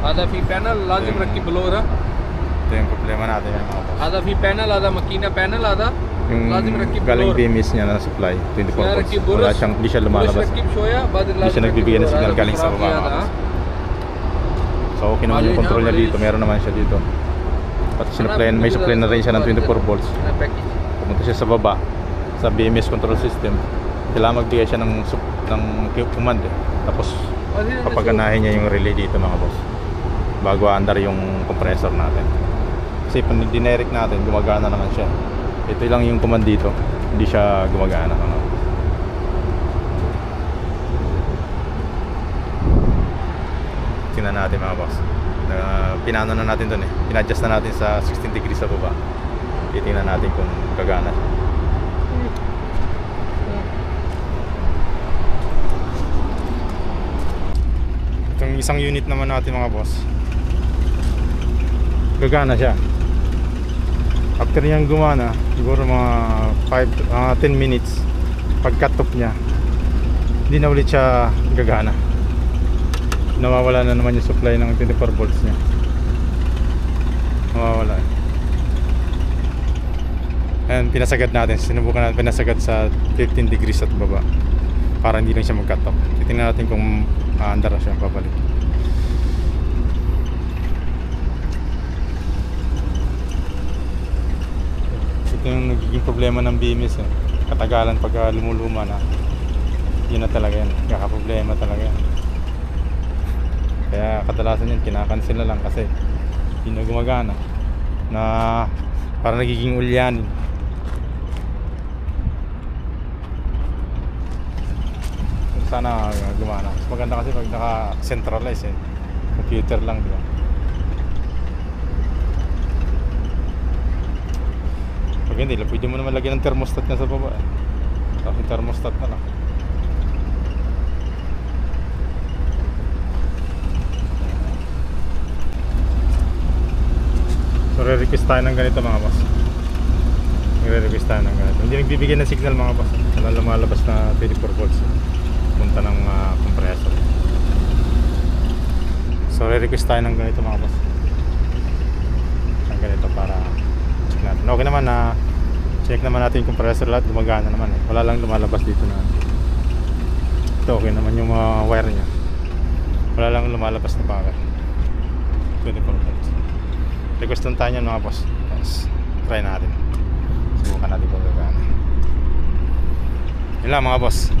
هذا في panel لازم نركب بلورة. Ito yung problema natin yan mga boss. هذا في panel هذا ماكينة panel هذا Yung لازم نركب galing بلور. BMS niya na supply 24 volts. نركب Wala برش. siyang, hindi siya برش lumalabas. نركب شوية بعد Hindi لازم siya نركب nagbibigay ng بلور. signal هذا galing sa خرافي baba mga هذا. boss. So okay naman yung control niya dito, meron naman siya dito. Pati may supply na rin siya ng 24 volts. أنا package. Pumunta siya sa baba sa BMS control system. Kailangan magbigay siya ng command eh. Tapos papaganahin niya yung relay dito mga boss bago andar yung compressor natin. Kasi pag dinirect natin, gumagana naman siya. Ito lang yung command dito, hindi siya gumagana mga boss. Tingnan natin mga boss. Pinano na natin dun eh. Pinadjust na natin sa 16 degrees sa baba. Titingnan natin kung gagana. Itong isang unit naman natin mga boss, gagana siya. After niyang gumana, siguro mga 10 minutes, pag cut off niya, hindi na ulit siya gagana. Nawawala na naman yung supply ng 24 volts niya. Nawawala. Ayan, pinasagad natin. Sinubukan natin pinasagad sa 15 degrees at baba para hindi lang siya mag-cut off. Titingnan natin kung aandar siya pabalik. Ito yung nagiging problema ng BMS eh. Katagalan pag lumuluma na, yun na talaga yan. Kakaproblema talaga yan. Kaya kadalasan yan kinakancel na lang kasi hindi na gumagana, na parang nagiging ulyanin. Sana gumana. Mas maganda kasi pag naka-centralize eh. Computer lang, di ba? Pag hindi, pwede mo naman lagyan ng thermostat na sa baba eh. Tapos yung thermostat na lang. So re-request tayo ng ganito mga boss. Re-request tayo ng ganito. Hindi nagbibigay ng signal mga boss. Wala lumalabas na 24 volts. Punta ng compressor. So re-request tayo ng ganito mga boss. Ng ganito para check natin. Okay naman na check naman natin yung compressor, lahat gumagana naman eh. Wala lang lumalabas dito na ito. Okay naman yung mga wire nya. Wala lang lumalabas na power. 24 volts. Request lang tayo nyan mga boss. Yes. Try natin. Subukan natin kung gagana. Yun lang mga boss.